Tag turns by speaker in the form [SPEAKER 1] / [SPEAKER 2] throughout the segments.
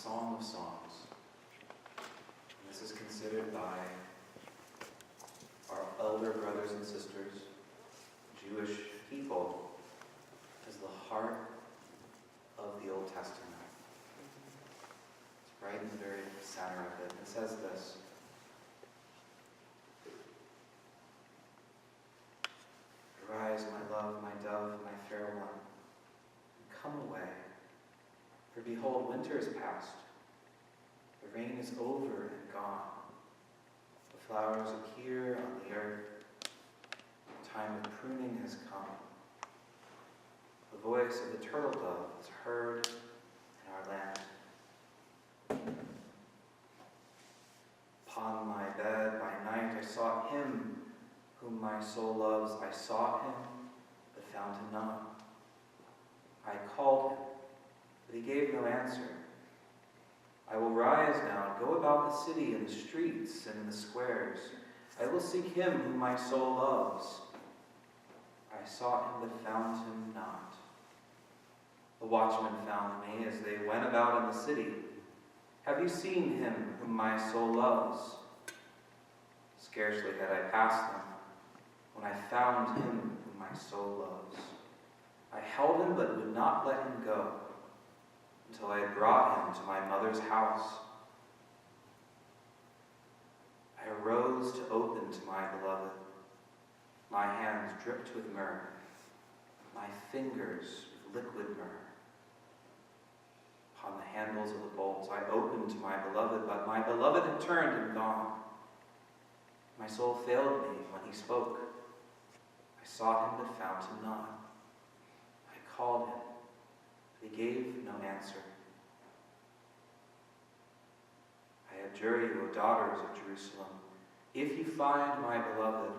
[SPEAKER 1] Song of Songs. And this is considered by our elder brothers and sisters, Jewish people, as the heart of the Old Testament. It's right in the very center of it. It says this: "Arise, my love, my dove, my fair one, and come away. For behold, winter is past, the rain is over and gone. The flowers appear on the earth, the time of pruning has come. The voice of the turtle dove is heard in our land. Upon my bed by night I sought him whom my soul loves. I sought him, but found him not. I called him, but he gave no answer. I will rise now and go about the city in the streets and in the squares. I will seek him whom my soul loves. I sought him, but found him not. The watchmen found me as they went about in the city. Have you seen him whom my soul loves? Scarcely had I passed them when I found him whom my soul loves. I held him, but would not let him go, until I had brought him to my mother's house. I arose to open to my beloved. My hands dripped with myrrh, my fingers with liquid myrrh. Upon the handles of the bolts I opened to my beloved, but my beloved had turned and gone. My soul failed me when he spoke. I sought him, but found him not. I called him, but he gave no answer. I adjure you, O daughters of Jerusalem, if you find my beloved,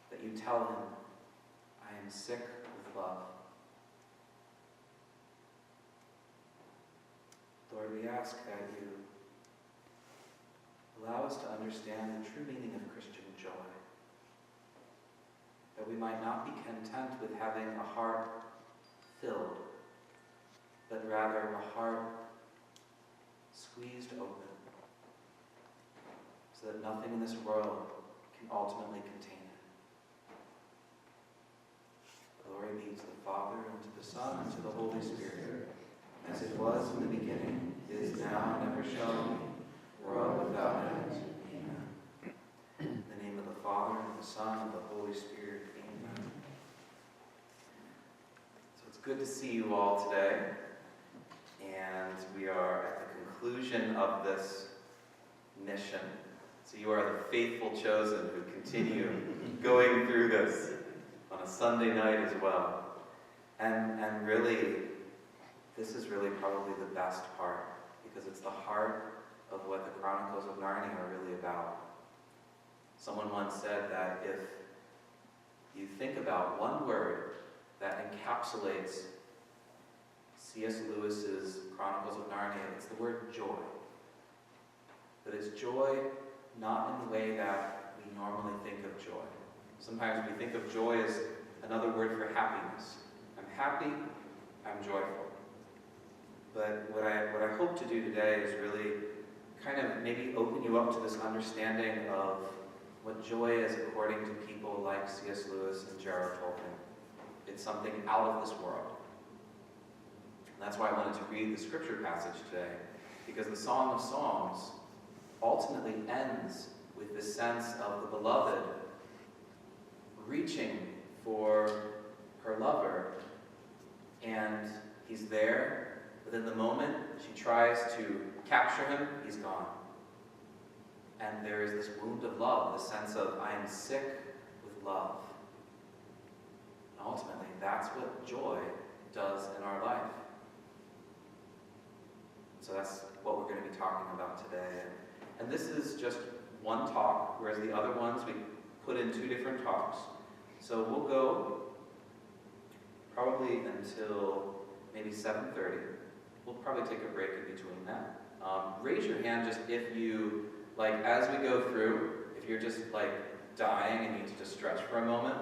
[SPEAKER 1] that you tell him, I am sick with love. Lord, we ask that you allow us to understand the true meaning of Christian joy, that we might not be content with having a heart filled, but rather a heart squeezed open, so that nothing in this world can ultimately contain it. Glory be to the Father, and to the Son, and to the Holy Spirit, as it was in the beginning, is now, and ever shall be, world without end. Amen. In the name of the Father, and the Son, and the Holy Spirit. Amen. So it's good to see you all today. And we are at the conclusion of this mission. So you are the faithful chosen who continue going through this on a Sunday night as well. And really, this is really probably the best part, because it's the heart of what the Chronicles of Narnia are really about. Someone once said that if you think about one word that encapsulates C.S. Lewis's Chronicles of Narnia, it's the word joy. But it's joy not in the way that we normally think of joy. Sometimes we think of joy as another word for happiness. I'm happy, I'm joyful. But what I hope to do today is really kind of maybe open you up to this understanding of what joy is according to people like C.S. Lewis and J.R.R. Tolkien. It's something out of this world. And that's why I wanted to read the scripture passage today, because the Song of Songs ultimately ends with this sense of the beloved reaching for her lover, and he's there, but in the moment she tries to capture him, he's gone. And there is this wound of love, the sense of, I am sick with love. And ultimately, that's what joy does in our life. So that's what we're going to be talking about today. And this is just one talk, whereas the other ones we put in 2 different talks. So we'll go probably until maybe 7:30. We'll probably take a break in between that. Raise your hand just if you, like, as we go through, if you're just like dying and need to just stretch for a moment,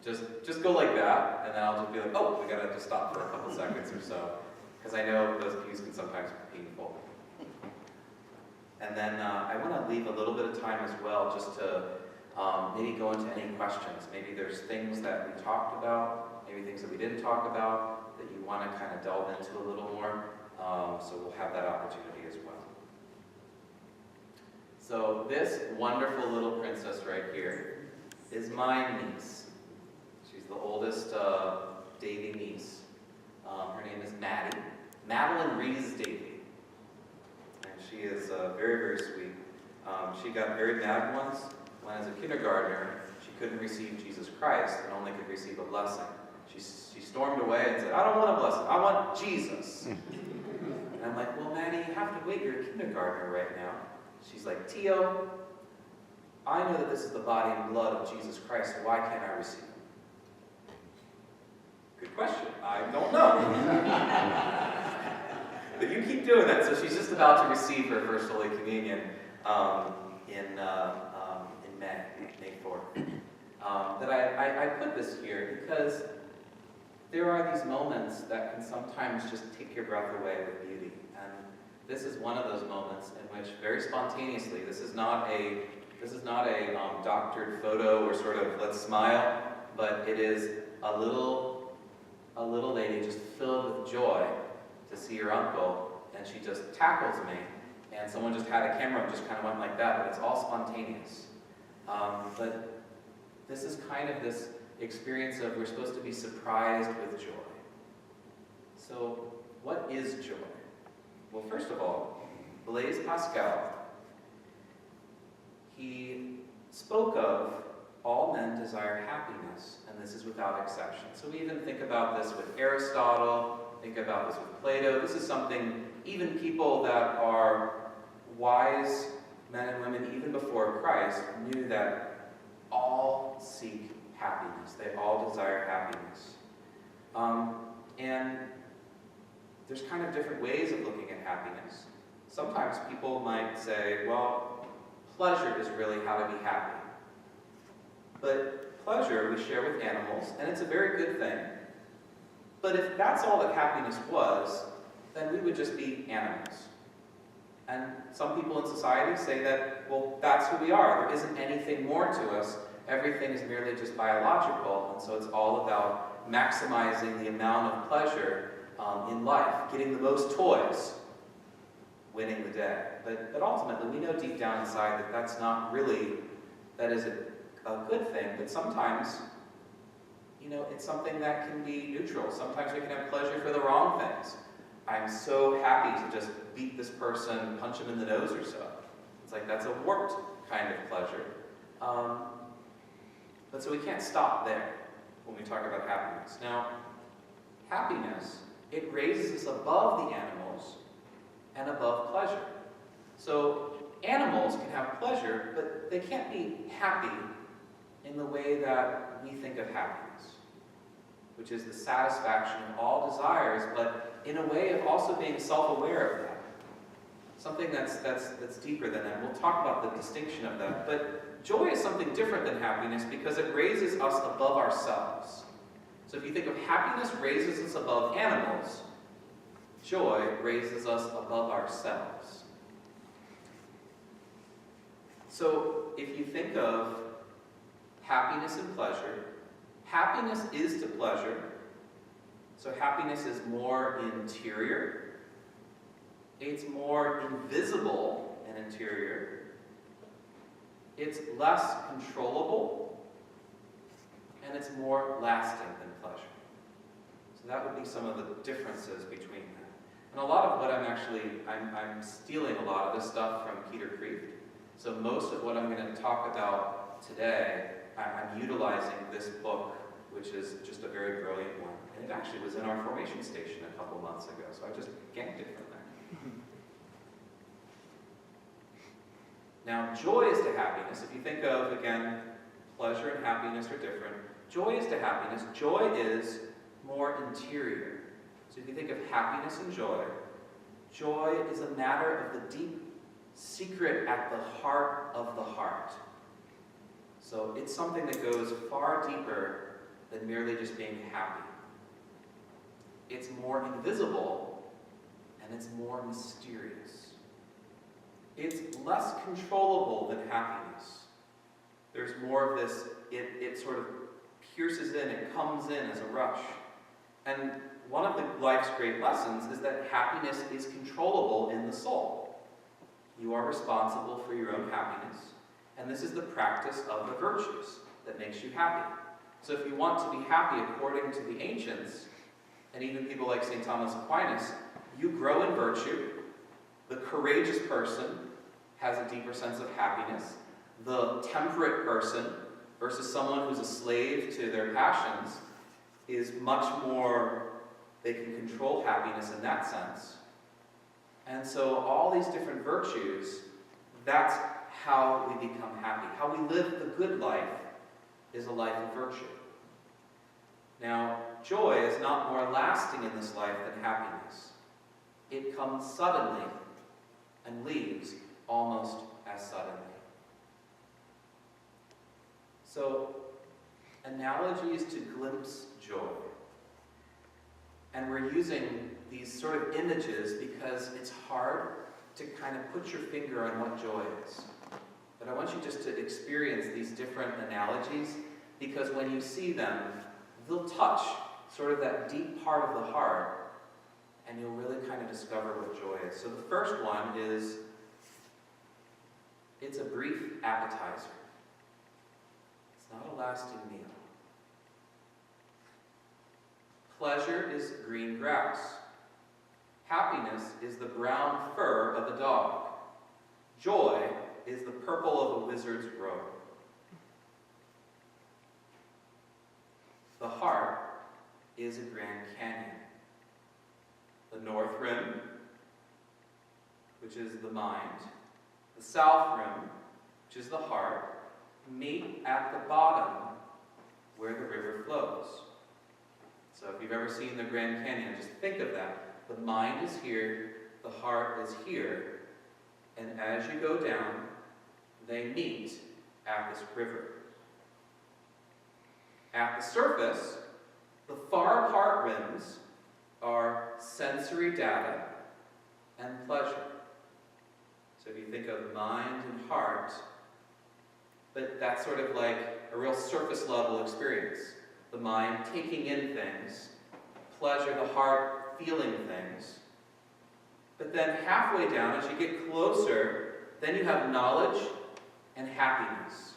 [SPEAKER 1] just go like that, and then I'll just be like, oh, we gotta just stop for a couple seconds or so, because I know those cues can sometimes be painful. And then I want to leave a little bit of time as well just to maybe go into any questions. Maybe there's things that we talked about, maybe things that we didn't talk about that you want to kind of delve into a little more. So we'll have that opportunity as well. So this wonderful little princess right here is my niece. She's the oldest Davy niece. Her name is Maddie. Madeline Rees Davy. And she is very, very sweet. She got very mad once when, as a kindergartner, she couldn't receive Jesus Christ and only could receive a blessing. She stormed away and said, "I don't want a blessing, I want Jesus." And I'm like, "Well, Maddie, you have to wait, you're a kindergartner right now." She's like, "Tio, I know that this is the body and blood of Jesus Christ, so why can't I receive him?" Good question. I don't know. But you keep doing that. So she's just about to receive her first Holy Communion in May 4th. But I put this here because there are these moments that can sometimes just take your breath away with beauty. And this is one of those moments in which, very spontaneously, this is not a doctored photo or sort of let's smile, but it is a little lady just filled with joy to see her uncle, and she just tackles me, and someone just had a camera and just kind of went like that, but it's all spontaneous. But this is kind of this experience of we're supposed to be surprised with joy. So what is joy? Well, first of all, Blaise Pascal, he spoke of all men desire happiness, and this is without exception. So we even think about this with Aristotle, think about this with Plato. This is something even people that are wise men and women, even before Christ, knew that all seek happiness. They all desire happiness. And there's kind of different ways of looking at happiness. Sometimes people might say, well, pleasure is really how to be happy. But pleasure we share with animals, and it's a very good thing. But if that's all that happiness was, then we would just be animals. And some people in society say that, well, that's who we are. There isn't anything more to us. Everything is merely just biological, and so it's all about maximizing the amount of pleasure in life, getting the most toys, winning the day. But ultimately, we know deep down inside that that's not really, that is a good thing, but sometimes, it's something that can be neutral. Sometimes we can have pleasure for the wrong things. I'm so happy to just beat this person, punch him in the nose or so. It's like that's a warped kind of pleasure. But so we can't stop there when we talk about happiness. Now, happiness, it raises us above the animals and above pleasure. So animals can have pleasure, but they can't be happy in the way that we think of happiness, which is the satisfaction of all desires, but in a way of also being self-aware of that. Something that's deeper than that. We'll talk about the distinction of that. But joy is something different than happiness because it raises us above ourselves. So if you think of happiness raises us above animals, joy raises us above ourselves. So if you think of happiness and pleasure, happiness is to pleasure. So happiness is more interior. It's more invisible and interior. It's less controllable. And it's more lasting than pleasure. So that would be some of the differences between them. And a lot of what I'm stealing a lot of this stuff from Peter Kreeft. So most of what I'm going to talk about today, I'm utilizing this book, which is just a very brilliant one. And it actually was in our formation station a couple months ago, so I just ganked it from there. Now, joy is to happiness. If you think of, again, pleasure and happiness are different. Joy is to happiness. Joy is more interior. So if you think of happiness and joy, joy is a matter of the deep secret at the heart of the heart. So it's something that goes far deeper than merely just being happy. It's more invisible, and it's more mysterious. it's less controllable than happiness. There's more of this, it sort of pierces in, it comes in as a rush. And one of the life's great lessons is that happiness is controllable in the soul. You are responsible for your own happiness, and this is the practice of the virtues that makes you happy. So if you want to be happy according to the ancients, and even people like St. Thomas Aquinas, you grow in virtue. The courageous person has a deeper sense of happiness. The temperate person versus someone who's a slave to their passions is much more, they can control happiness in that sense. And so all these different virtues, that's how we become happy. How we live the good life is a life of virtue. Now, joy is not more lasting in this life than happiness. It comes suddenly and leaves almost as suddenly. So, analogies to glimpse joy. And we're using these sort of images because it's hard to kind of put your finger on what joy is. But I want you just to experience these different analogies, because when you see them, they'll touch sort of that deep part of the heart, and you'll really kind of discover what joy is. So the first one is, it's a brief appetizer. It's not a lasting meal. Pleasure is green grass. Happiness is the brown fur of a dog. Joy is the purple of a wizard's robe. The heart is a Grand Canyon. The North Rim, which is the mind, the South Rim, which is the heart, meet at the bottom where the river flows. So if you've ever seen the Grand Canyon, just think of that. The mind is here, the heart is here, and as you go down, they meet at this river. At the surface, the far apart rims are sensory data and pleasure. So if you think of mind and heart, but that's sort of like a real surface level experience. The mind taking in things, pleasure, the heart feeling things. But then halfway down, as you get closer, then you have knowledge and happiness.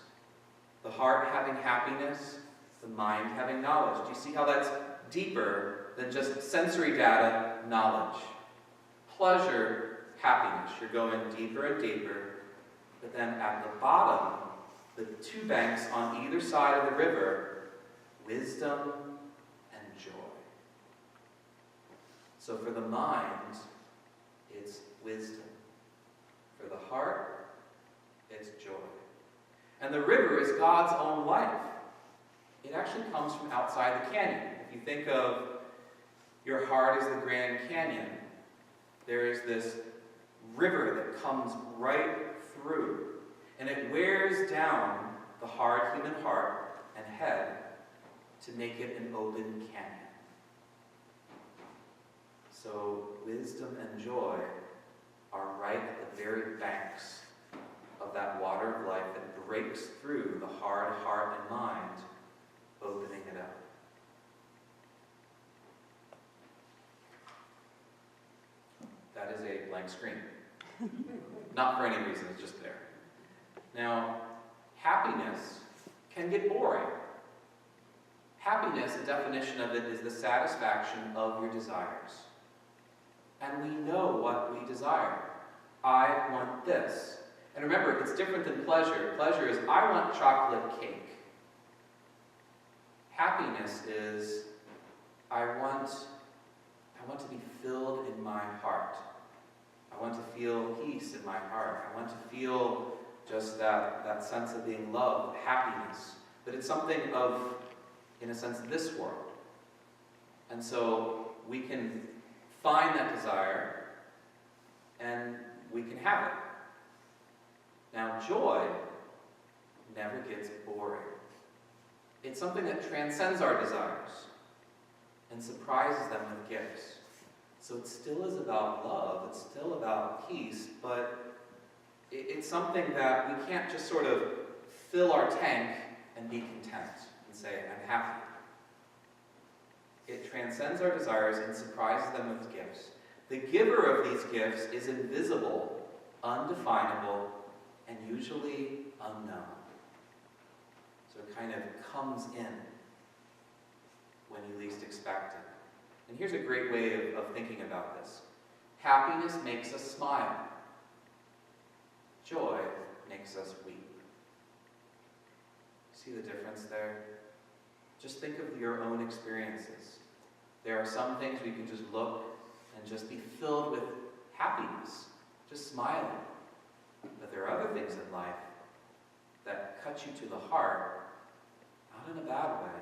[SPEAKER 1] The heart having happiness, the mind having knowledge. Do you see how that's deeper than just sensory data, knowledge? Pleasure, happiness. You're going deeper and deeper. But then at the bottom, the two banks on either side of the river, wisdom and joy. So for the mind, it's wisdom. For the heart, it's joy. And the river is God's own life. It actually comes from outside the canyon. If you think of your heart as the Grand Canyon, there is this river that comes right through, and it wears down the hard human heart and head to make it an open canyon. So wisdom and joy are right at the very banks of that water of life that breaks through the hard heart and mind, opening it up. That is a blank screen. Not for any reason, it's just there. Now, happiness can get boring. Happiness, the definition of it is the satisfaction of your desires. And we know what we desire. I want this. And remember, it's different than pleasure. Pleasure is, I want chocolate cake. Happiness is, I want to be filled in my heart. I want to feel peace in my heart. I want to feel just that sense of being loved, happiness. But it's something of, in a sense, this world. And so we can find that desire and we can have it. Now, joy never gets boring. It's something that transcends our desires and surprises them with gifts. So it still is about love, it's still about peace, but It's something that we can't just sort of fill our tank and be content and say, I'm happy. It transcends our desires and surprises them with gifts. The giver of these gifts is invisible, undefinable, and usually unknown. So it kind of comes in when you least expect it. And here's a great way of thinking about this. Happiness makes us smile. Joy makes us weep. See the difference there? Just think of your own experiences. There are some things we can just look and just be filled with happiness, just smiling. But there are other things in life that cut you to the heart, not in a bad way,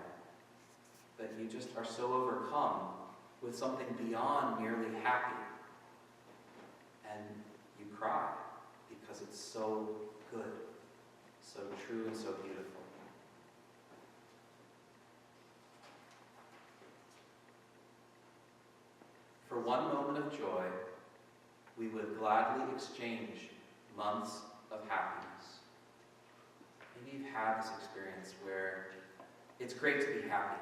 [SPEAKER 1] that you just are so overcome with something beyond merely happy. And you cry because it's so good, so true and so beautiful. For one moment of joy, we would gladly exchange months of happiness. Maybe you've had this experience where it's great to be happy,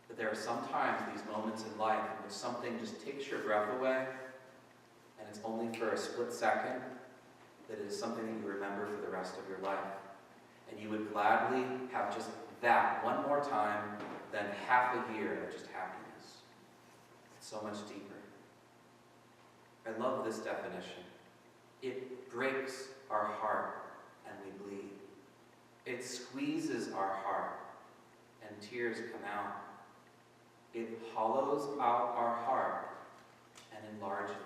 [SPEAKER 1] but there are sometimes these moments in life in which something just takes your breath away, and it's only for a split second that it is something that you remember for the rest of your life. And you would gladly have just that one more time than half a year of just happiness. It's so much deeper. I love this definition. It breaks our heart and we bleed. It squeezes our heart and tears come out. It hollows out our heart and enlarges it.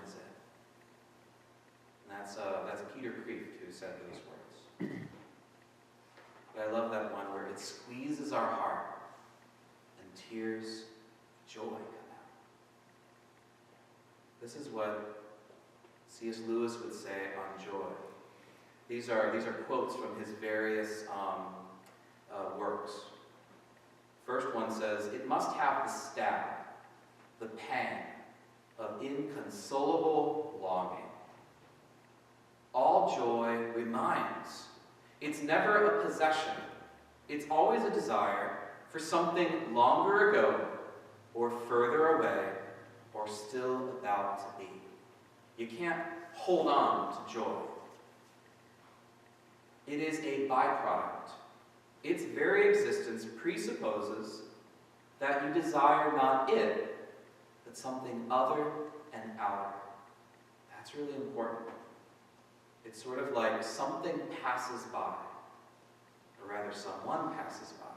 [SPEAKER 1] And that's Peter Kreeft who said those words. But I love that one where it squeezes our heart and tears, joy come out. This is what C.S. Lewis would say on joy. These are quotes from his various works. First one says, "It must have the stab, the pang of inconsolable longing. All joy reminds. It's never a possession. It's always a desire for something longer ago, or further away, or still about to be. You can't hold on to joy. It is a byproduct. Its very existence presupposes that you desire not it, but something other and outer." That's really important. It's sort of like something passes by, or rather someone passes by,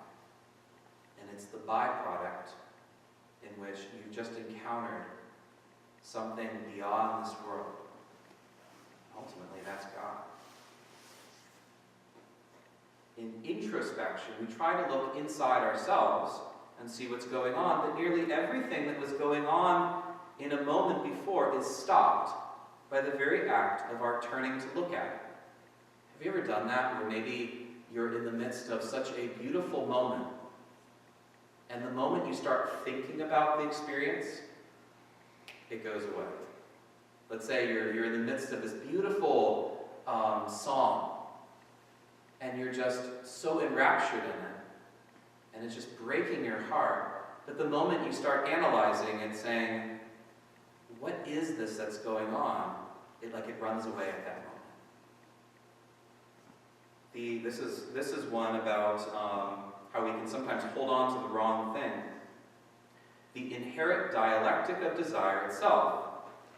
[SPEAKER 1] and it's the byproduct in which you've just encountered something beyond this world. Ultimately, that's God. In introspection, we try to look inside ourselves and see what's going on, but nearly everything that was going on in a moment before is stopped by the very act of our turning to look at it. Have you ever done that, where maybe you're in the midst of such a beautiful moment, and the moment you start thinking about the experience, it goes away? Let's say you're in the midst of this beautiful song, and you're just so enraptured in it, and it's just breaking your heart, but the moment you start analyzing and saying, what is this that's going on? It runs away at that moment. This is one about how we can sometimes hold on to the wrong thing. The inherent dialectic of desire itself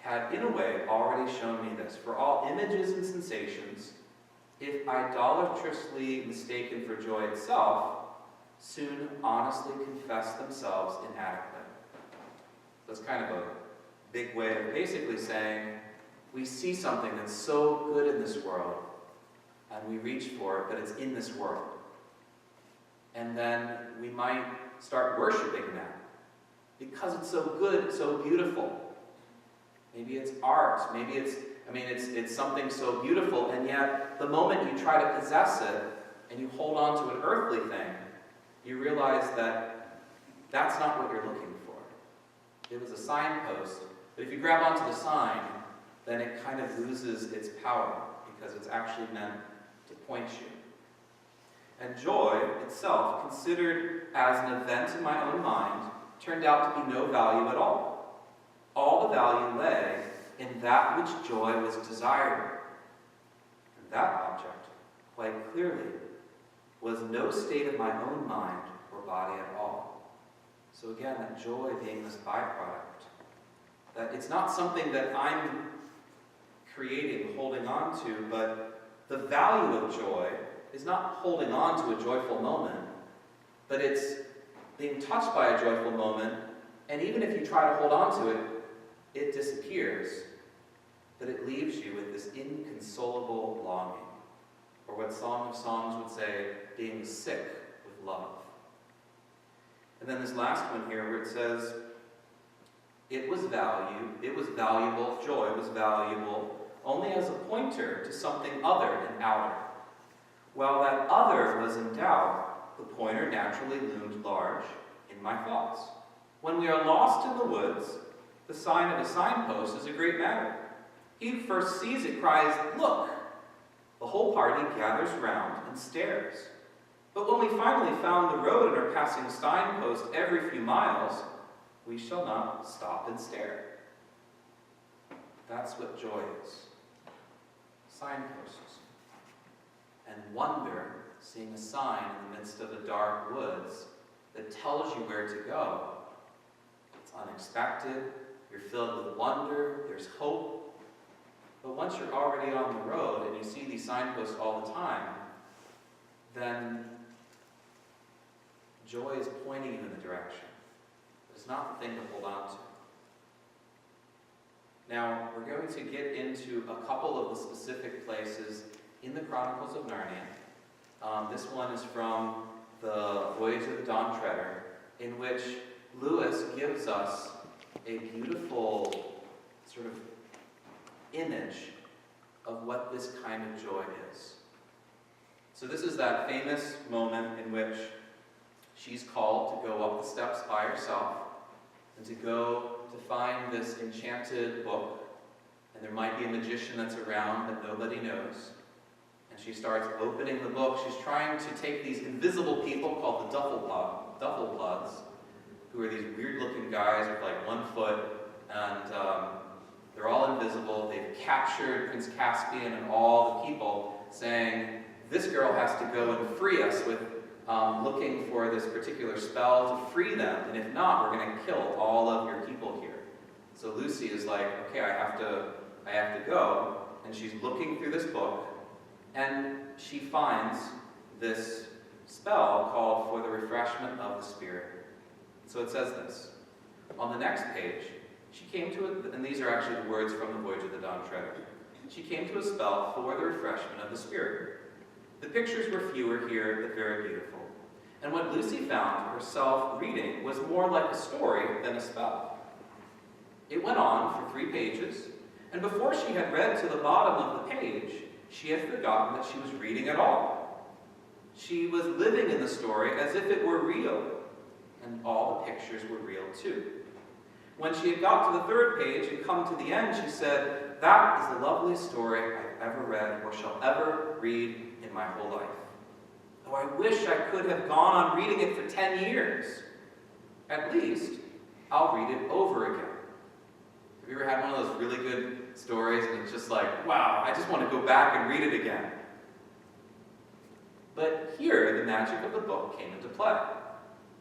[SPEAKER 1] had, in a way, already shown me this. For all images and sensations, if idolatrously mistaken for joy itself, soon honestly confess themselves inadequate. That's kind of a big way of basically saying, we see something that's so good in this world, and we reach for it, but it's in this world. And then we might start worshiping that, because it's so good, it's so beautiful. Maybe it's art, maybe it's something so beautiful, and yet the moment you try to possess it, and you hold on to an earthly thing, you realize that that's not what you're looking for. It was a signpost, but if you grab onto the sign, then it kind of loses its power. because it's actually meant to point you. And joy itself, considered as an event in my own mind, turned out to be no value at all. All the value lay in that which joy was desiring. And that object, quite clearly, was no state of my own mind or body at all. So again, that joy being this byproduct, that it's not something that I'm creating, holding on to, but the value of joy is not holding on to a joyful moment, but it's being touched by a joyful moment, and even if you try to hold on to it, it disappears, but it leaves you with this inconsolable longing, or what Song of Songs would say, being sick with love. And then this last one here where it says, it was valuable, joy was valuable only as a pointer to something other and outer. While that other was in doubt, the pointer naturally loomed large in my thoughts. When we are lost in the woods, the sign of a signpost is a great matter. He who first sees it cries, "Look!" The whole party gathers round and stares. But when we finally found the road and are passing a signpost every few miles, we shall not stop and stare. That's what joy is. Signposts. And wonder, seeing a sign in the midst of the dark woods that tells you where to go. It's unexpected, you're filled with wonder, there's hope. But once you're already on the road and you see these signposts all the time, then joy is pointing you in the direction. It's not the thing to hold on to. Now, we're going to get into a couple of the specific places in the Chronicles of Narnia. This one is from the Voyage of the Dawn Treader, in which Lewis gives us a beautiful sort of image of what this kind of joy is. So this is that famous moment in which she's called to go up the steps by herself and to go to find this enchanted book. And there might be a magician that's around that nobody knows. And she starts opening the book. She's trying to take these invisible people called the duffel plugs, who are these weird-looking guys with like 1 foot, and they're all invisible. They've captured Prince Caspian and all the people, saying, this girl has to go and free us with looking for this particular spell to free them, and if not, we're going to kill all of your people here. So Lucy is like, okay, I have to go, and she's looking through this book, and she finds this spell called For the Refreshment of the Spirit. So it says this. On the next page, she came to it, and these are actually the words from the Voyage of the Dawn Treader. She came to a spell for the refreshment of the Spirit. The pictures were fewer here, but very beautiful. And what Lucy found herself reading was more like a story than a spell. It went on for 3 pages, and before she had read to the bottom of the page, she had forgotten that she was reading at all. She was living in the story as if it were real, and all the pictures were real too. When she had got to the 3rd page and come to the end, she said, "That is the loveliest story I've ever read or shall ever read in my whole life. Oh, I wish I could have gone on reading it for 10 years. At least, I'll read it over again." Have you ever had one of those really good stories and it's just like, wow, I just want to go back and read it again? But here, the magic of the book came into play.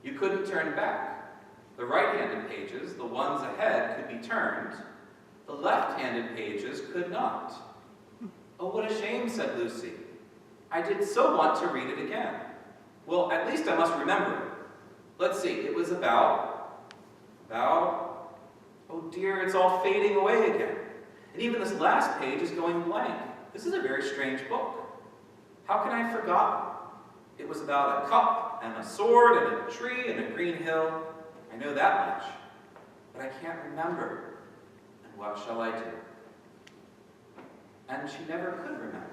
[SPEAKER 1] You couldn't turn back. The right-handed pages, the ones ahead, could be turned. The left-handed pages could not. "Oh, what a shame," said Lucy. "I did so want to read it again. Well, at least I must remember it. Let's see, it was about, oh dear, it's all fading away again. And even this last page is going blank. This is a very strange book. How can I have forgotten? It was about a cup and a sword and a tree and a green hill. I know that much, but I can't remember. And what shall I do?" And she never could remember.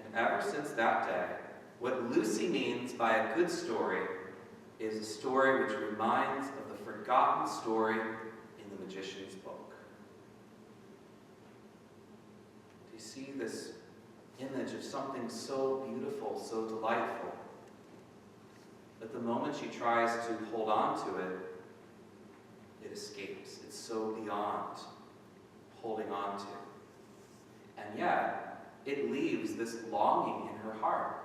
[SPEAKER 1] And ever since that day, what Lucy means by a good story is a story which reminds of the forgotten story in the magician's book. Do you see this image of something so beautiful, so delightful, that the moment she tries to hold on to it, it escapes. It's so beyond holding on to. And yet, it leaves this longing in her heart.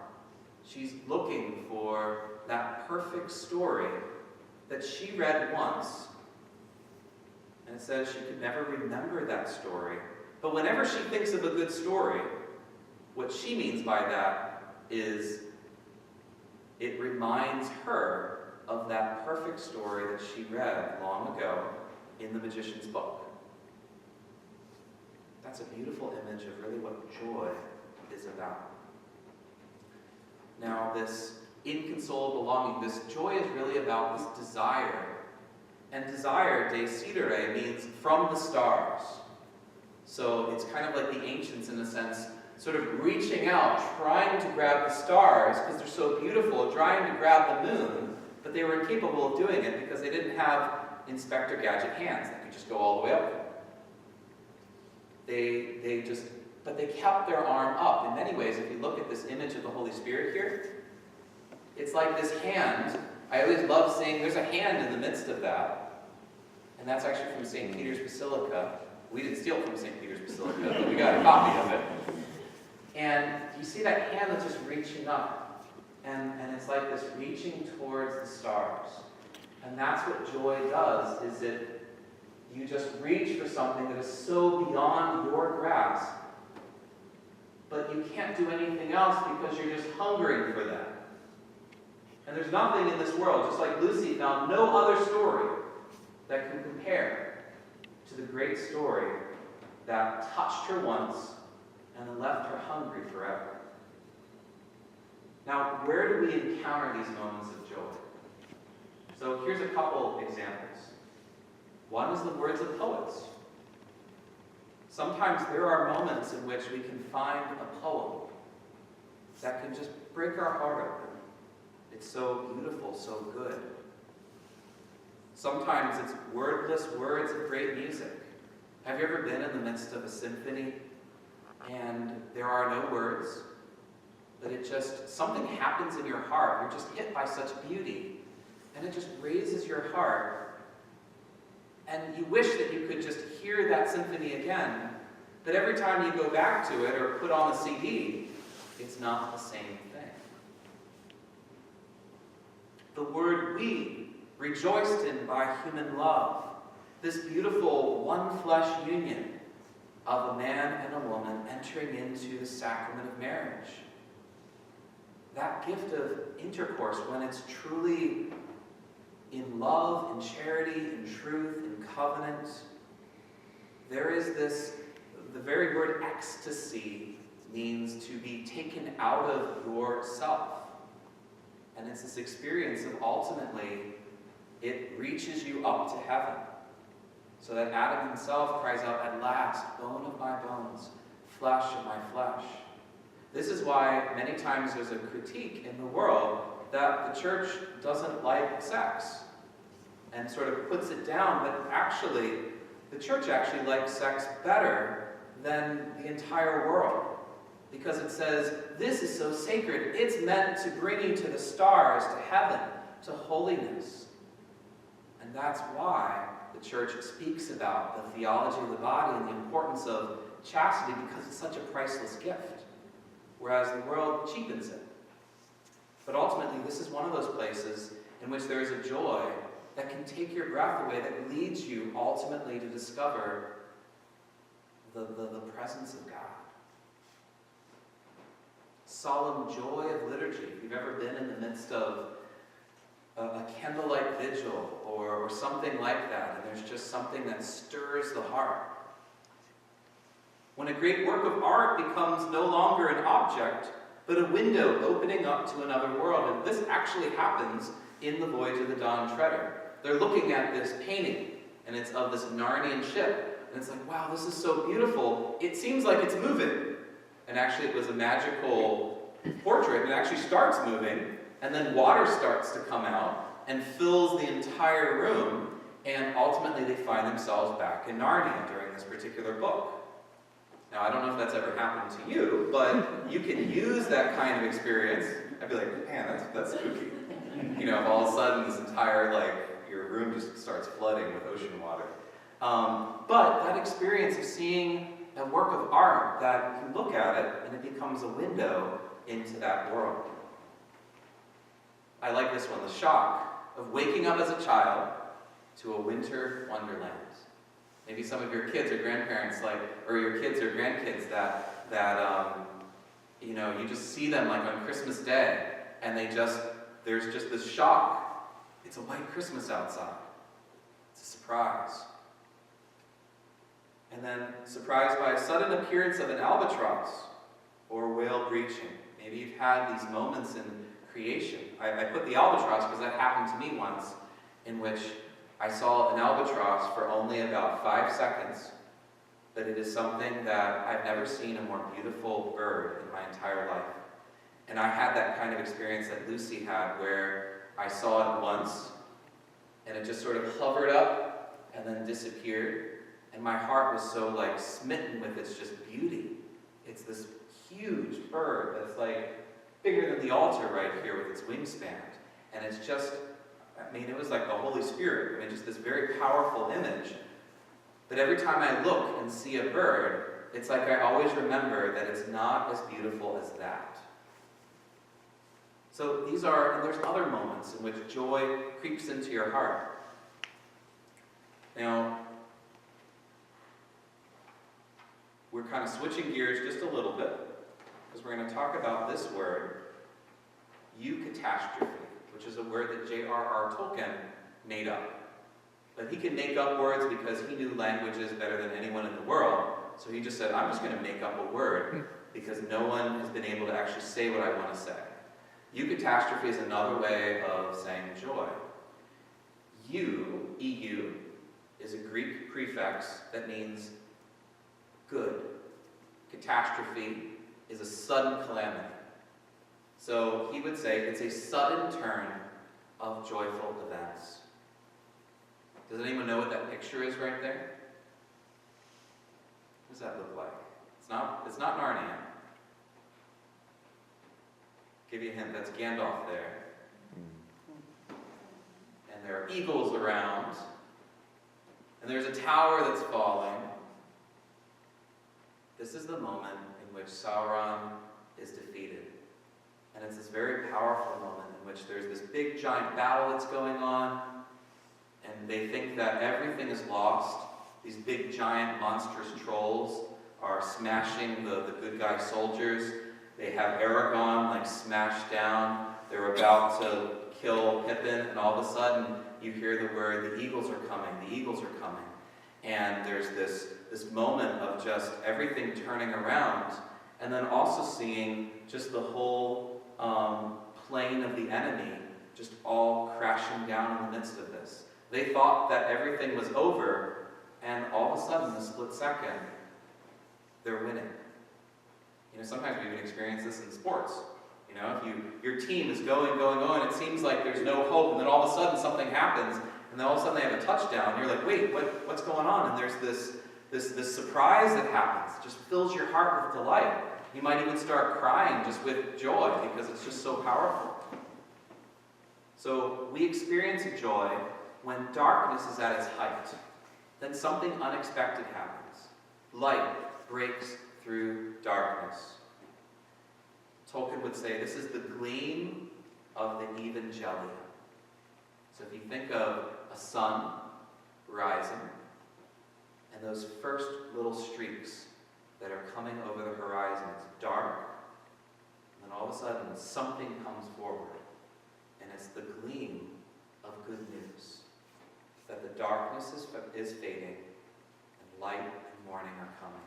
[SPEAKER 1] She's looking for that perfect story that she read once, and it says she could never remember that story. But whenever she thinks of a good story, what she means by that is it reminds her of that perfect story that she read long ago in the magician's book. That's a beautiful image of really what joy is about. Now, this inconsolable longing, this joy is really about this desire. And desire, desidere, means from the stars. So it's kind of like the ancients, in a sense, sort of reaching out, trying to grab the stars because they're so beautiful, trying to grab the moon, but they were incapable of doing it because they didn't have Inspector Gadget hands that could just go all the way up. But they kept their arm up. In many ways, if you look at this image of the Holy Spirit here, it's like this hand. I always love seeing, there's a hand in the midst of that. And that's actually from St. Peter's Basilica. We didn't steal it from St. Peter's Basilica, but we got a copy of it. And you see that hand that's just reaching up. And it's like this reaching towards the stars. And that's what joy does, is you just reach for something that is so beyond your grasp, but you can't do anything else because you're just hungering for that. And there's nothing in this world, just like Lucy found no other story that can compare to the great story that touched her once and then left her hungry forever. Now, where do we encounter these moments of joy? So here's a couple examples. One is the words of poets. Sometimes there are moments in which we can find a poem that can just break our heart open. It's so beautiful, so good. Sometimes it's wordless words of great music. Have you ever been in the midst of a symphony and there are no words, but something happens in your heart. You're just hit by such beauty, and it just raises your heart. And you wish that you could just hear that symphony again, but every time you go back to it or put on a CD, it's not the same thing. The word we, rejoiced in by human love, this beautiful one-flesh union of a man and a woman entering into the sacrament of marriage. That gift of intercourse, when it's truly in love, in charity, in truth, in covenant, there is the very word ecstasy means to be taken out of yourself. And it's this experience of ultimately, it reaches you up to heaven. So that Adam himself cries out, "At last, bone of my bones, flesh of my flesh." This is why many times there's a critique in the world that the church doesn't like sex and sort of puts it down, but actually, the church actually likes sex better than the entire world, because it says, this is so sacred. It's meant to bring you to the stars, to heaven, to holiness. And that's why the church speaks about the theology of the body and the importance of chastity, because it's such a priceless gift, whereas the world cheapens it. But ultimately, this is one of those places in which there is a joy that can take your breath away, that leads you ultimately to discover the presence of God. Solemn joy of liturgy. If you've ever been in the midst of a candlelight vigil or something like that, and there's just something that stirs the heart. When a great work of art becomes no longer an object, but a window opening up to another world. And this actually happens in the Voyage of the Dawn Treader. They're looking at this painting, and it's of this Narnian ship. And it's like, wow, this is so beautiful. It seems like it's moving. And actually it was a magical portrait. It actually starts moving, and then water starts to come out and fills the entire room. And ultimately they find themselves back in Narnia during this particular book. Now, I don't know if that's ever happened to you, but you can use that kind of experience. I'd be like, man, that's spooky. You know, if all of a sudden this entire, your room just starts flooding with ocean water. But that experience of seeing a work of art that you look at it and it becomes a window into that world. I like this one, the shock of waking up as a child to a winter wonderland. Maybe some of your kids or grandparents, or your kids or grandkids that you just see them on Christmas Day, and there's just this shock. It's a white Christmas outside. It's a surprise. And then surprised by a sudden appearance of an albatross or whale breaching. Maybe you've had these moments in creation. I put the albatross because that happened to me once, in which I saw an albatross for only about 5 seconds, but it is something that I've never seen a more beautiful bird in my entire life. And I had that kind of experience that Lucy had, where I saw it once, and it just sort of hovered up and then disappeared. And my heart was so smitten with its just beauty. It's this huge bird that's bigger than the altar right here with its wingspan. And it's just, it was like the Holy Spirit. Just this very powerful image. But every time I look and see a bird, it's like I always remember that it's not as beautiful as that. So and there's other moments in which joy creeps into your heart. Now, we're kind of switching gears just a little bit, because we're going to talk about this word, eucatastrophe, which is a word that J.R.R. Tolkien made up. But he could make up words because he knew languages better than anyone in the world. So he just said, I'm just going to make up a word because no one has been able to actually say what I want to say. Eucatastrophe is another way of saying joy. EU, is a Greek prefix that means good. Catastrophe is a sudden calamity. So he would say it's a sudden turn of joyful events. Does anyone know what that picture is right there? What does that look like? It's not Narnia. Give you a hint, that's Gandalf there. And there are eagles around. And there's a tower that's falling. This is the moment in which Sauron is defeated. And it's this very powerful moment in which there's this big giant battle that's going on, and they think that everything is lost. These big giant monstrous trolls are smashing the good guy soldiers. They have Aragorn smashed down. They're about to kill Pippin, and all of a sudden you hear the word, the eagles are coming, the eagles are coming. And there's this moment of just everything turning around, and then also seeing just the whole plane of the enemy just all crashing down in the midst of this. They thought that everything was over, and all of a sudden, in a split second, they're winning. Sometimes we even experience this in sports. If your team is going, it seems like there's no hope, and then all of a sudden something happens, and then all of a sudden they have a touchdown, and you're like, wait, what's going on? And there's this surprise that happens. It just fills your heart with delight. You might even start crying just with joy because it's just so powerful. So we experience joy when darkness is at its height. Then something unexpected happens. Light breaks through darkness. Tolkien would say this is the gleam of the evangelion. So if you think of a sun rising, and those first little streaks that are coming over the horizon, it's dark, and then all of a sudden something comes forward, and it's the gleam of good news, that the darkness is fading, and light and morning are coming.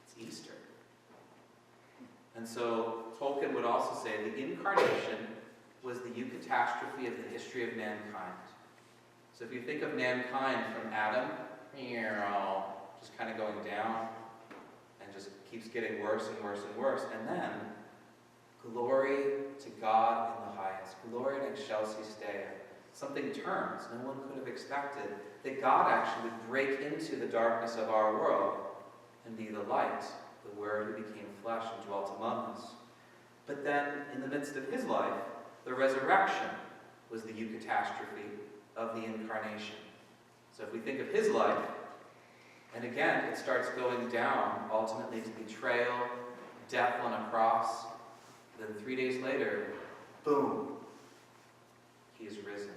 [SPEAKER 1] It's Easter. And so Tolkien would also say the incarnation was the eucatastrophe of the history of mankind. So if you think of mankind from Adam, just kind of going down, and just keeps getting worse and worse and worse, and then glory to God in the highest, glory in excelsis Deo. Something turns. No one could have expected that God actually would break into the darkness of our world and be the light, the Word who became flesh and dwelt among us. But then, in the midst of his life, the resurrection was the eucatastrophe of the incarnation. So if we think of his life, and again, it starts going down, ultimately to betrayal, death on a cross. Then 3 days later, boom, he is risen.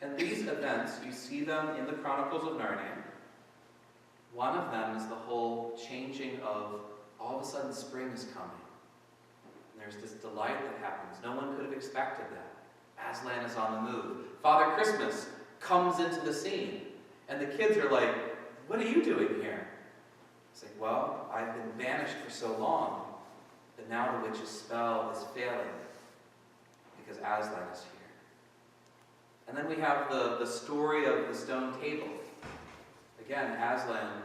[SPEAKER 1] And these events, you see them in the Chronicles of Narnia. One of them is the whole changing of, all of a sudden spring is coming. And there's this delight that happens. No one could have expected that. Aslan is on the move. Father Christmas comes into the scene. And the kids are like, what are you doing here? It's like, well, I've been banished for so long that now the witch's spell is failing because Aslan is here. And then we have the story of the stone table. Again, Aslan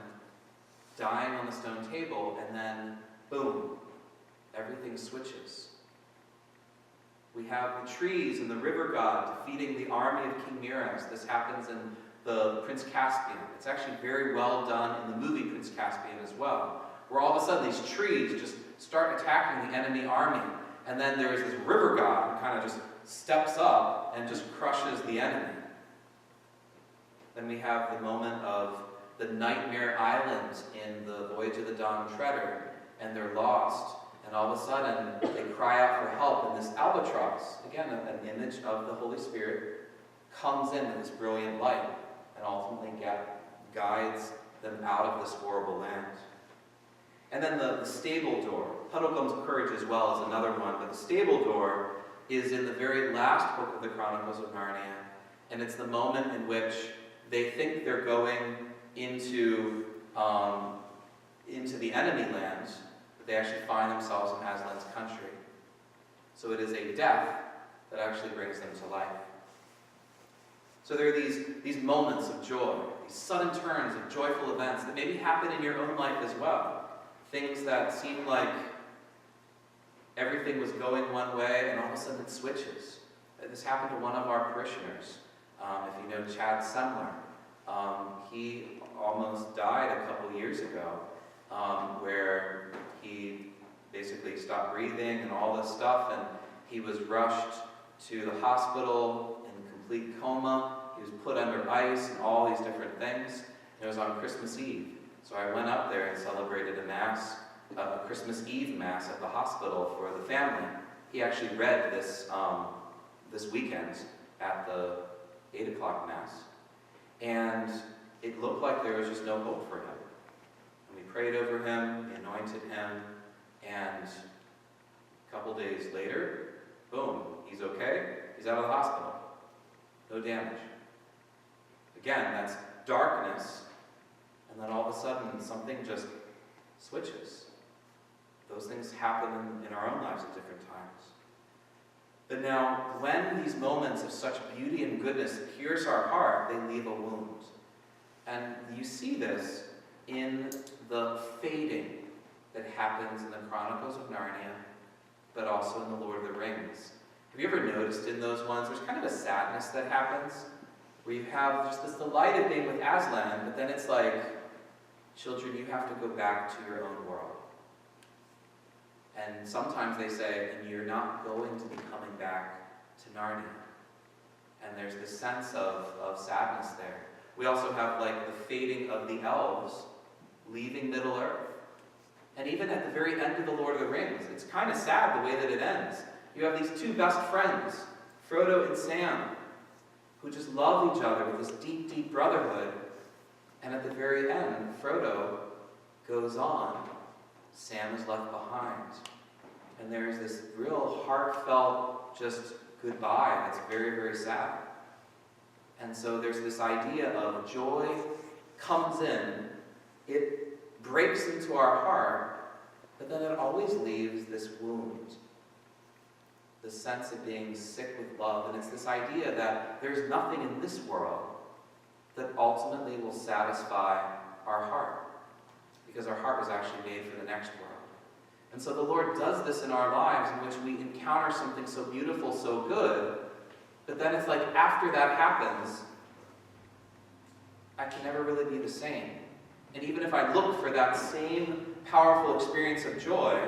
[SPEAKER 1] dying on the stone table, and then, boom, everything switches. We have the trees and the river god defeating the army of King Miraz. This happens in the Prince Caspian. It's actually very well done in the movie Prince Caspian as well, where all of a sudden these trees just start attacking the enemy army, and then there's this river god who kind of just steps up and just crushes the enemy. Then we have the moment of the Nightmare Island in the Voyage of the Dawn Treader, and they're lost, and all of a sudden they cry out for help, and this albatross, again an image of the Holy Spirit, comes in with this brilliant light and ultimately guides them out of this horrible land. And then the stable door. Puddleglum's Courage as well is another one, but the stable door is in the very last book of the Chronicles of Narnia, and it's the moment in which they think they're going into the enemy lands, but they actually find themselves in Aslan's country. So it is a death that actually brings them to life. So there are these moments of joy, these sudden turns of joyful events that maybe happen in your own life as well. Things that seem like everything was going one way, and all of a sudden it switches. This happened to one of our parishioners. If you know Chad Semler, he almost died a couple years ago, where he basically stopped breathing and all this stuff, and he was rushed to the hospital in complete coma. He was put under ice and all these different things. And it was on Christmas Eve. So I went up there and celebrated a Mass, a Christmas Eve Mass at the hospital for the family. He actually read this weekend at the 8 o'clock Mass. And it looked like there was just no hope for him. And we prayed over him, we anointed him, and a couple days later, boom, he's okay, he's out of the hospital. No damage. Again, that's darkness, and then all of a sudden something just switches. Those things happen in our own lives at different times. But now, when these moments of such beauty and goodness pierce our heart, they leave a wound. And you see this in the fading that happens in the Chronicles of Narnia, but also in the Lord of the Rings. Have you ever noticed in those ones, there's kind of a sadness that happens, where you have just this delight of being with Aslan, but then it's like, children, you have to go back to your own world. And sometimes they say, and you're not going to be coming back to Narnia. And there's this sense of sadness there. We also have like the fading of the elves leaving Middle-earth. And even at the very end of The Lord of the Rings, it's kind of sad the way that it ends. You have these two best friends, Frodo and Sam, who just love each other with this deep, deep brotherhood. And at the very end, Frodo goes on. Sam is left behind. And there's this real heartfelt just goodbye that's very, very sad. And so there's this idea of joy comes in, it breaks into our heart, but then it always leaves this wound. The sense of being sick with love. And it's this idea that there's nothing in this world that ultimately will satisfy our heart, because our heart was actually made for the next world. And so the Lord does this in our lives, in which we encounter something so beautiful, so good, but then it's like after that happens, I can never really be the same. And even if I look for that same powerful experience of joy,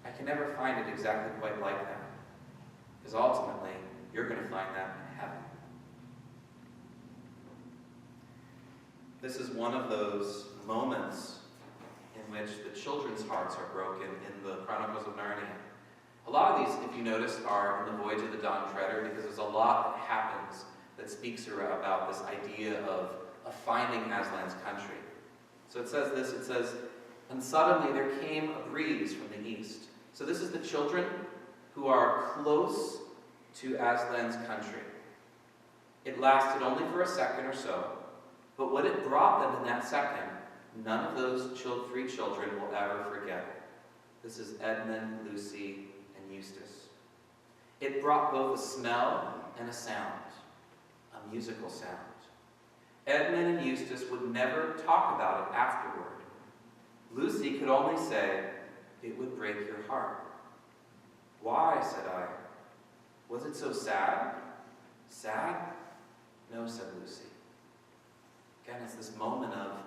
[SPEAKER 1] I can never find it exactly quite like that. Because ultimately, you're going to find that in heaven. This is one of those moments in which the children's hearts are broken in the Chronicles of Narnia. A lot of these, if you notice, are in the Voyage of the Dawn Treader, because there's a lot that happens that speaks about this idea of finding Aslan's country. So it says this, it says, "And suddenly there came a breeze from the east." So this is the children who are close to Aslan's country. It lasted only for a second or so, but what it brought them in that second, none of those three children will ever forget. This is Edmund, Lucy, and Eustace. It brought both a smell and a sound, a musical sound. Edmund and Eustace would never talk about it afterward. Lucy could only say, "It would break your heart." "Why?" said I. "Was it so sad?" "Sad? No," said Lucy. Again, it's this moment of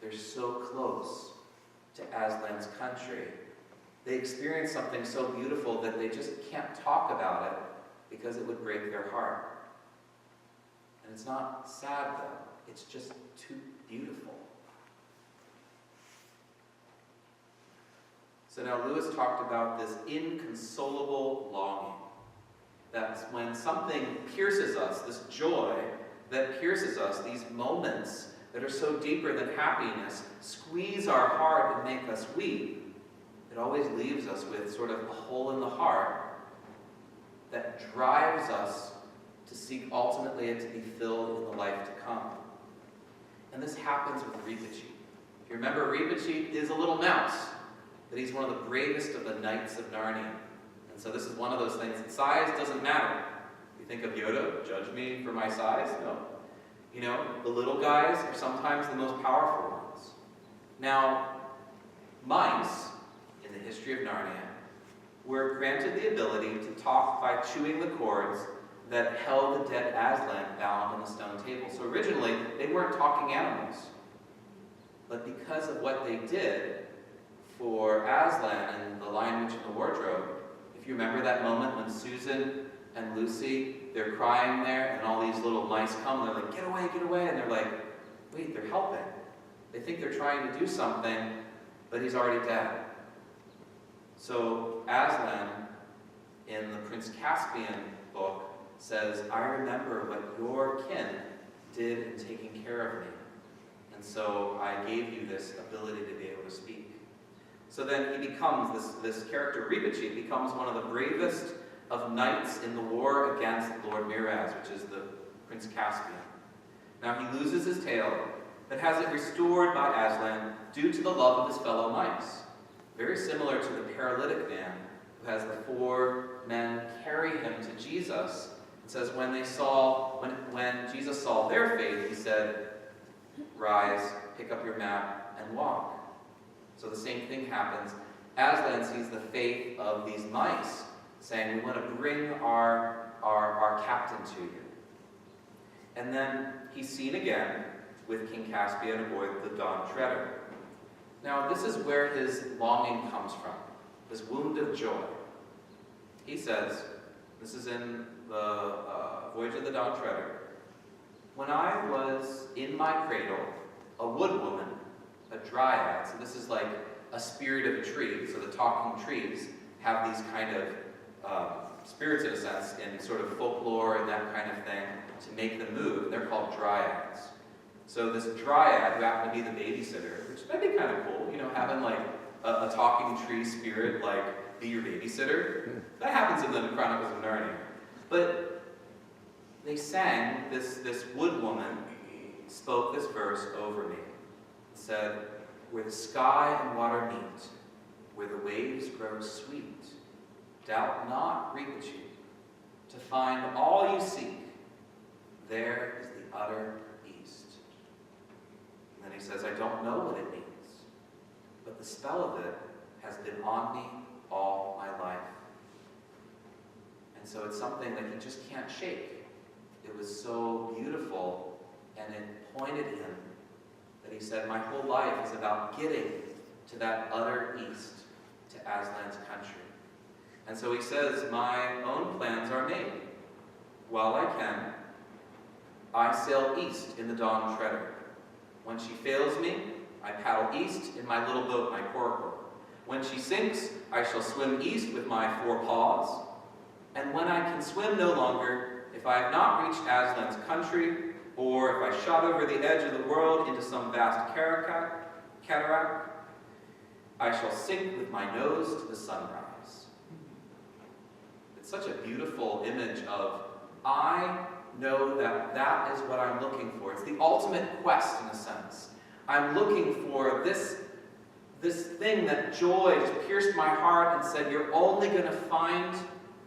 [SPEAKER 1] they're so close to Aslan's country. They experience something so beautiful that they just can't talk about it because it would break their heart. And it's not sad, though. It's just too beautiful. So now Lewis talked about this inconsolable longing. That's when something pierces us, this joy that pierces us, these moments that are so deeper than happiness, squeeze our heart and make us weep. It always leaves us with sort of a hole in the heart that drives us to seek ultimately it to be filled in the life to come. And this happens with Reepicheep. If you remember, Reepicheep is a little mouse, but he's one of the bravest of the knights of Narnia. And so this is one of those things. Size doesn't matter. You think of Yoda, judge me for my size? No. You know, the little guys are sometimes the most powerful ones. Now, mice, in the history of Narnia, were granted the ability to talk by chewing the cords that held the dead Aslan bound on the stone table. So originally, they weren't talking animals. But because of what they did for Aslan and the Lion, Witch, and the Wardrobe, if you remember that moment when Susan and Lucy, they're crying there, and all these little mice come, and they're like, get away, and they're like, wait, they're helping. They think they're trying to do something, but he's already dead. So Aslan, in the Prince Caspian book, says, I remember what your kin did in taking care of me. And so I gave you this ability to be able to speak. So then he becomes, this character, Reepicheep, becomes one of the bravest of knights in the war against Lord Miraz, which is the Prince Caspian. Now he loses his tail, but has it restored by Aslan due to the love of his fellow mice. Very similar to the paralytic man who has the 4 men carry him to Jesus. It says when Jesus saw their faith, he said, rise, pick up your mat, and walk. So the same thing happens. Aslan sees the faith of these mice, saying, we want to bring our captain to you. And then he's seen again with King Caspian aboard the Dawn Treader. Now this is where his longing comes from, this wound of joy. He says, this is in the Voyage of the Dawn Treader, when I was in my cradle, a woodwoman, a dryad, so this is like a spirit of a tree, so the talking trees have these kind of spirits, in a sense, in sort of folklore and that kind of thing, to make them move. They're called dryads. So this dryad, who happened to be the babysitter, which might be kind of cool, you know, having like a talking tree spirit, like, be your babysitter. That happens in the Chronicles of Narnia. But they sang, this woodwoman spoke this verse over me. It said, where the sky and water meet, where the waves grow sweet, doubt not, Reepicheep, to find all you seek, there is the utter east. And then he says, I don't know what it means, but the spell of it has been on me all my life. And so it's something that he just can't shake. It was so beautiful And it pointed him that he said, my whole life is about getting to that utter east, to Aslan's country. And so he says, my own plans are made. While I can, I sail east in the Dawn Treader. When she fails me, I paddle east in my little boat, my coracle. When she sinks, I shall swim east with my 4 paws. And when I can swim no longer, if I have not reached Aslan's country, or if I shot over the edge of the world into some vast cataract, I shall sink with my nose to the sunrise. It's such a beautiful image of, I know that that is what I'm looking for. It's the ultimate quest, in a sense. I'm looking for this thing that joy just pierced my heart and said, you're only going to find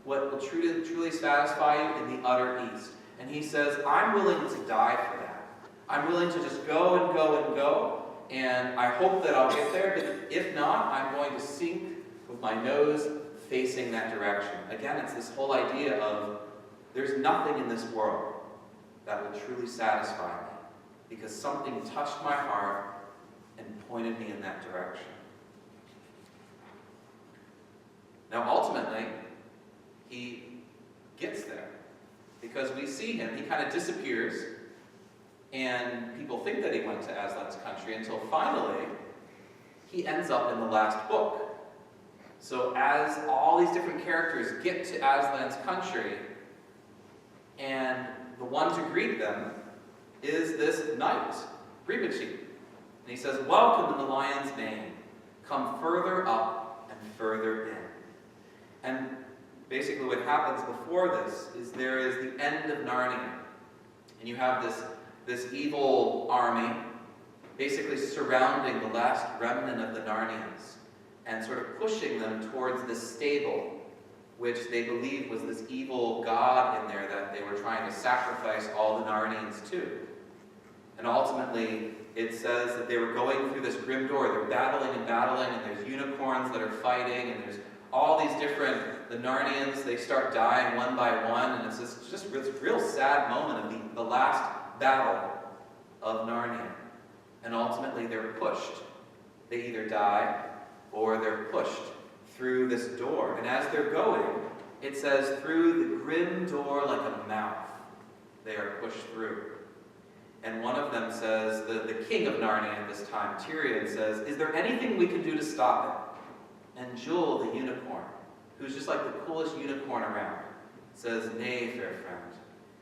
[SPEAKER 1] what will truly satisfy you in the utter east. And he says, I'm willing to die for that. I'm willing to just go and go and go, and I hope that I'll get there, but if not, I'm going to sink with my nose facing that direction. Again, it's this whole idea of there's nothing in this world that will truly satisfy me, because something touched my heart and pointed me in that direction. Now, ultimately, he gets there, because we see him, he kind of disappears, and people think that he went to Aslan's country until finally he ends up in the last book. So as all these different characters get to Aslan's country, and the one to greet them is this knight, Rinpoche. And he says, welcome in the lion's mane, come further up and further in. And basically what happens before this is there is the end of Narnia. And you have this evil army basically surrounding the last remnant of the Narnians and sort of pushing them towards this stable, which they believed was this evil god in there that they were trying to sacrifice all the Narnians to. And ultimately, it says that they were going through this grim door. They're battling, and there's unicorns that are fighting, and there's all these different, the Narnians, they start dying one by one, and it's just this real sad moment of the last battle of Narnia. And ultimately, they're pushed. They either die, or they're pushed through this door. And as they're going, it says, through the grim door like a mouth, they are pushed through. And one of them says, the king of Narnia at this time, Tyrion, says, is there anything we can do to stop it? And Jewel, the unicorn, who's just like the coolest unicorn around, says, nay, fair friend,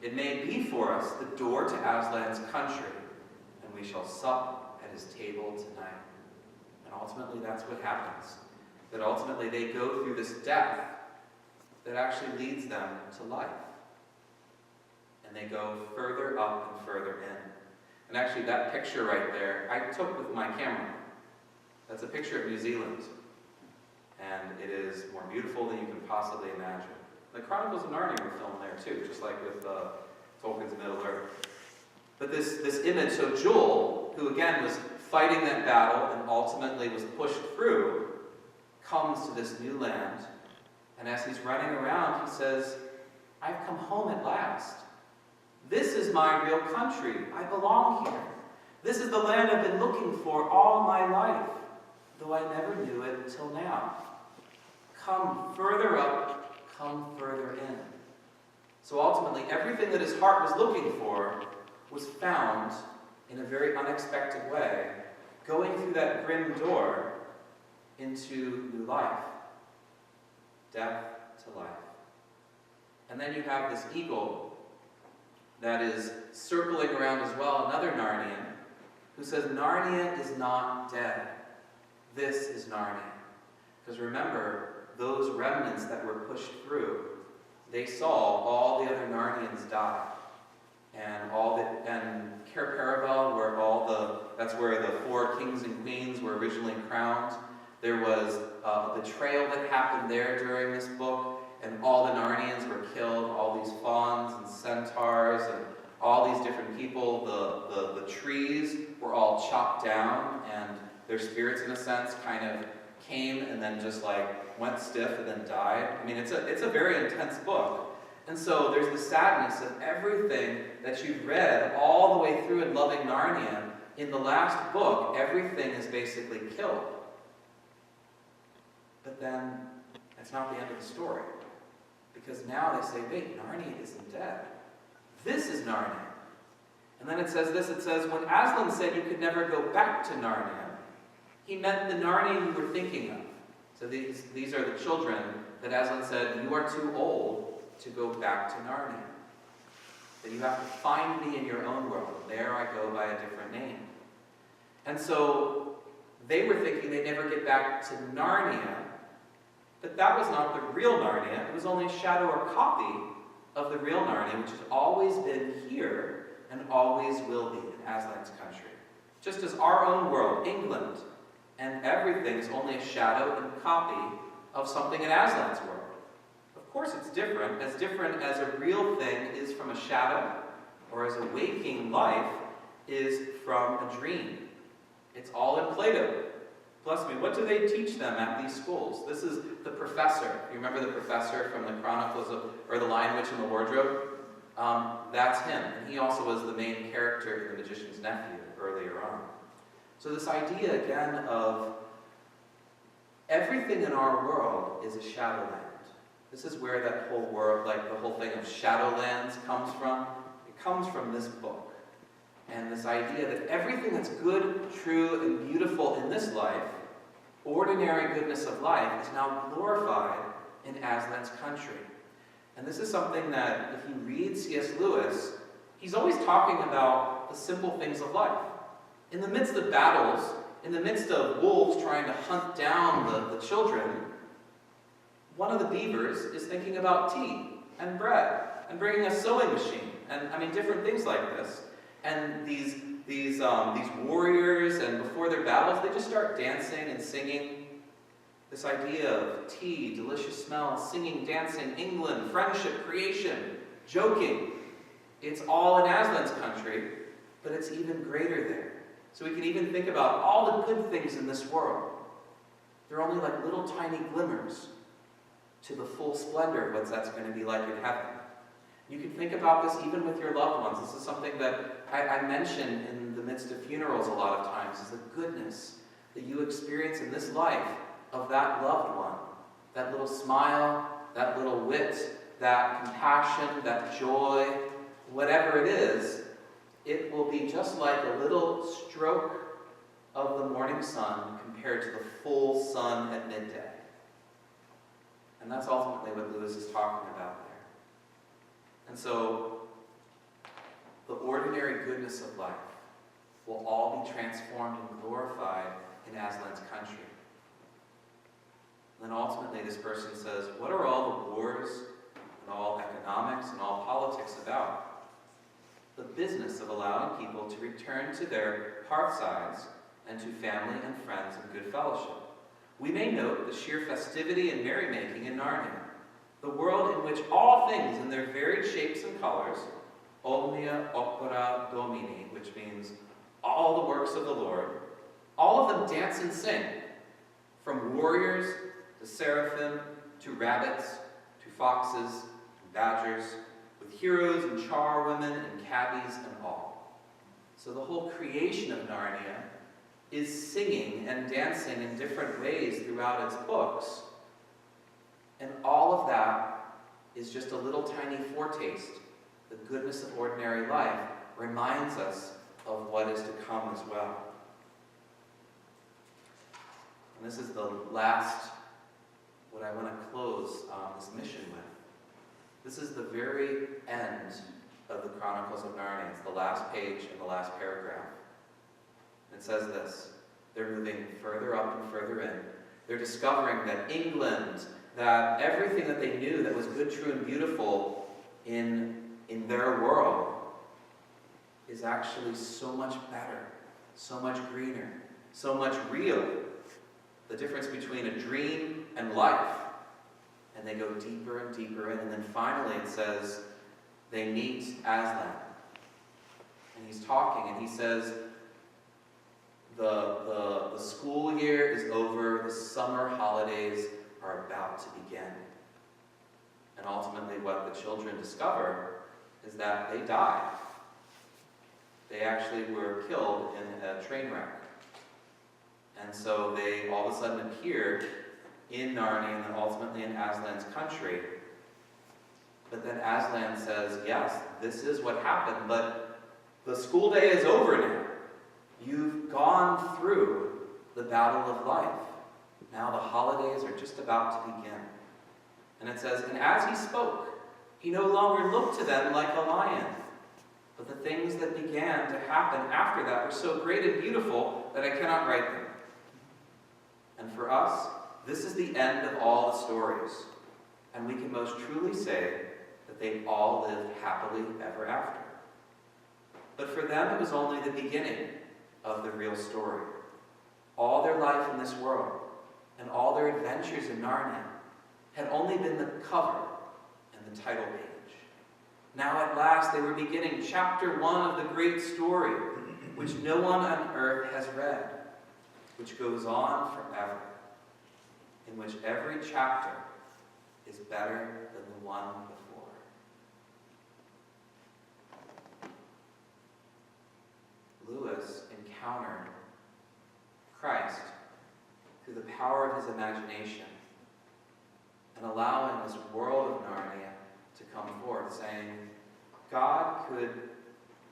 [SPEAKER 1] it may be for us the door to Aslan's country, and we shall sup at his table tonight. And ultimately that's what happens. That ultimately they go through this death that actually leads them to life. And they go further up and further in. And actually that picture right there, I took with my camera. That's a picture of New Zealand. And it is more beautiful than you can possibly imagine. The Chronicles of Narnia were filmed there too, just like with Tolkien's Middle-earth. But this image, so Jewel, who again was fighting that battle and ultimately was pushed through, comes to this new land, and as he's running around, he says, I've come home at last. This is my real country. I belong here. This is the land I've been looking for all my life, though I never knew it until now. Come further up, come further in. So ultimately, everything that his heart was looking for was found in a very unexpected way, going through that grim door into new life, death to life. And then you have this eagle that is circling around as well, another Narnian, who says, Narnia is not dead. This is Narnia. Because remember, those remnants that were pushed through, they saw all the other Narnians die. And Cair Paravel, that's where the 4 kings and queens were originally crowned. There was a betrayal that happened there during this book, and all the Narnians were killed, all these fauns and centaurs and all these different people. The trees were all chopped down, and their spirits, in a sense, kind of came and then just like went stiff and then died. I mean, it's a very intense book. And so there's the sadness of everything that you've read all the way through in Loving Narnia. In the last book, everything is basically killed. But then, that's not the end of the story. Because now they say, wait, Narnia isn't dead. This is Narnia. And then it says this, it says, when Aslan said you could never go back to Narnia, he meant the Narnia you were thinking of. So these are the children that Aslan said, you are too old to go back to Narnia. That you have to find me in your own world. There I go by a different name. And so they were thinking they'd never get back to Narnia, but that was not the real Narnia. It was only a shadow or copy of the real Narnia, which has always been here and always will be in Aslan's country. Just as our own world, England, and everything is only a shadow and copy of something in Aslan's world. Of course it's different as a real thing is from a shadow, or as a waking life is from a dream. It's all in Plato. Bless me, what do they teach them at these schools? This is the professor. You remember the professor from the Chronicles or the Lion, Witch, and the Wardrobe? That's him. And he also was the main character in The Magician's Nephew earlier on. So this idea, again, of everything in our world is a shadowland. This is where that whole world, like the whole thing of shadowlands comes from. It comes from this book. And this idea that everything that's good, true, and beautiful in this life, ordinary goodness of life, is now glorified in Aslan's country. And this is something that, if you read C.S. Lewis, he's always talking about the simple things of life. In the midst of battles, in the midst of wolves trying to hunt down the children, one of the beavers is thinking about tea and bread and bringing a sewing machine and, different things like this. And these warriors, and before their battles, they just start dancing and singing. This idea of tea, delicious smell, singing, dancing, England, friendship, creation, joking. It's all in Aslan's country, but it's even greater there. So we can even think about all the good things in this world. They're only like little tiny glimmers to the full splendor of what that's going to be like in heaven. You can think about this even with your loved ones. This is something that I mention in the midst of funerals a lot of times, is the goodness that you experience in this life of that loved one. That little smile, that little wit, that compassion, that joy, whatever it is, it will be just like a little stroke of the morning sun compared to the full sun at midday. And that's ultimately what Lewis is talking about there. And so, the ordinary goodness of life will all be transformed and glorified in Aslan's country. And then ultimately this person says, what are all the wars and all economics and all politics about? The business of allowing people to return to their hearthsides and to family and friends and good fellowship. We may note the sheer festivity and merrymaking in Narnia, the world in which all things in their varied shapes and colors, omnia opera domini, which means all the works of the Lord, all of them dance and sing, from warriors to seraphim to rabbits to foxes and badgers, with heroes and charwomen and cabbies and all. So the whole creation of Narnia is singing and dancing in different ways throughout its books. And all of that is just a little tiny foretaste. The goodness of ordinary life reminds us of what is to come as well. And this is the last, what I want to close this mission with. This is the very end of the Chronicles of Narnia. It's the last page and the last paragraph. It says this: they're moving further up and further in. They're discovering that England, that everything that they knew that was good, true, and beautiful in their world is actually so much better, so much greener, so much real. The difference between a dream and life. And they go deeper and deeper in, and then finally it says they meet Aslan. And he's talking, and he says, the school year is over, the summer holidays are about to begin. And And ultimately what the children discover is that they died. They actually were killed in a train wreck. And so they all of a sudden appeared in Narnia and then ultimately in Aslan's country. But then Aslan says, yes, this is what happened, but the school day is over now. You've gone through the battle of life. Now the holidays are just about to begin. And it says, and as he spoke, he no longer looked to them like a lion. But the things that began to happen after that were so great and beautiful that I cannot write them. And for us, this is the end of all the stories. And we can most truly say that they all lived happily ever after. But for them, it was only the beginning of the real story. All their life in this world and all their adventures in Narnia had only been the cover and the title page. Now at last they were beginning chapter 1 of the great story, which no one on earth has read, which goes on forever, in which every chapter is better than the one before. Lewis encountered Christ through the power of his imagination and allowing this world of Narnia to come forth, saying, God could,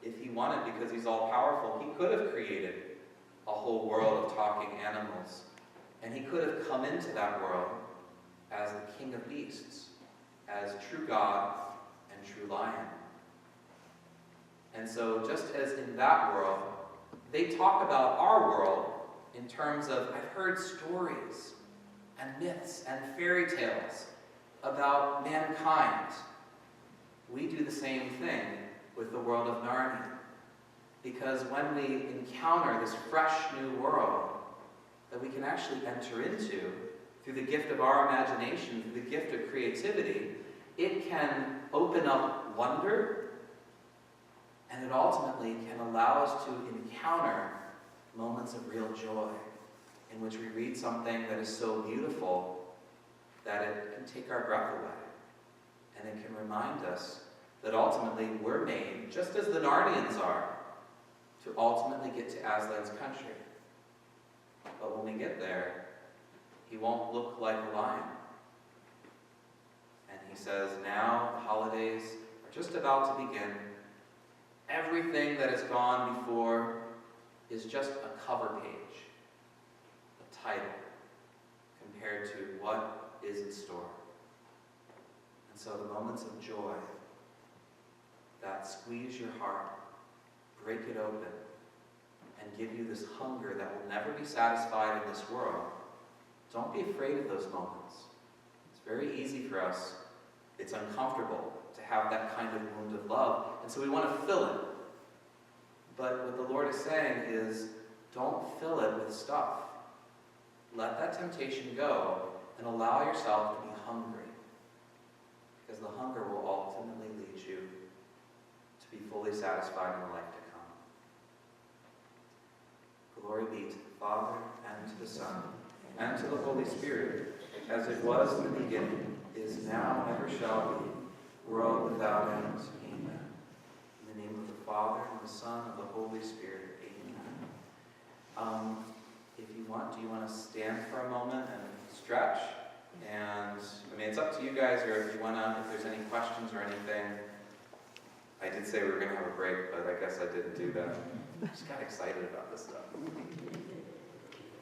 [SPEAKER 1] if he wanted, because he's all-powerful, he could have created a whole world of talking animals, and he could have come into that world as the king of beasts, as true God and true lion. And so just as in that world, they talk about our world in terms of, I've heard stories and myths and fairy tales about mankind. We do the same thing with the world of Narnia. Because when we encounter this fresh new world that we can actually enter into through the gift of our imagination, through the gift of creativity, it can open up wonder, and it ultimately can allow us to encounter moments of real joy in which we read something that is so beautiful that it can take our breath away. And it can remind us that ultimately we're made, just as the Narnians are, to ultimately get to Aslan's country. But when we get there, he won't look like a lion. And he says, now the holidays are just about to begin. Everything that has gone before is just a cover page, a title, compared to what is in store. And so the moments of joy that squeeze your heart, break it open, and give you this hunger that will never be satisfied in this world, don't be afraid of those moments. It's very easy for us. It's uncomfortable to have that kind of wound of love, and so we want to fill it. But what the Lord is saying is, don't fill it with stuff. Let that temptation go and allow yourself to be hungry, because the hunger will ultimately lead you to be fully satisfied in the life to come. Glory be to the Father, and to the Son, and to the Holy Spirit, as it was in the beginning, is now, and ever shall be, world without end. Amen. In the name of the Father, and the Son, and the Holy Spirit. Amen. If you want, do you want to stand for a moment and stretch? And, I mean, it's up to you guys, or if you want to, if there's any questions or anything. I did say we were going to have a break, but I guess I didn't do that. I just got excited about this stuff.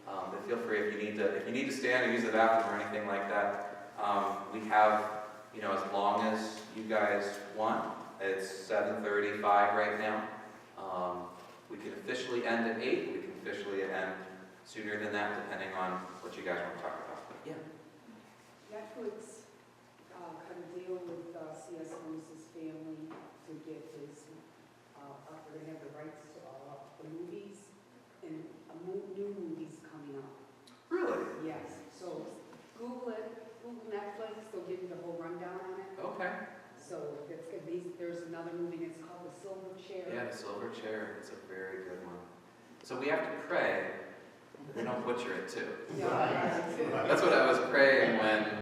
[SPEAKER 1] But feel free if you need to stand or use the bathroom or anything like that. We have, as long as you guys want. It's 7:35 right now. We can officially end at 8. We can officially end sooner than that, depending on what you guys want to talk about. But yeah.
[SPEAKER 2] Netflix cut a deal with C.S. Lewis's family to get his, they're going to have the rights to the movies, and new movies coming up.
[SPEAKER 1] Really?
[SPEAKER 2] Yes. So Google it, Google Netflix, they'll give you the whole rundown on it.
[SPEAKER 1] Okay.
[SPEAKER 2] So it's going to be, there's another movie, it's called The Silver Chair.
[SPEAKER 1] Yeah, The Silver Chair. It's a very good one. So we have to pray that they don't butcher it too.
[SPEAKER 2] Yeah.
[SPEAKER 1] That's what I was praying when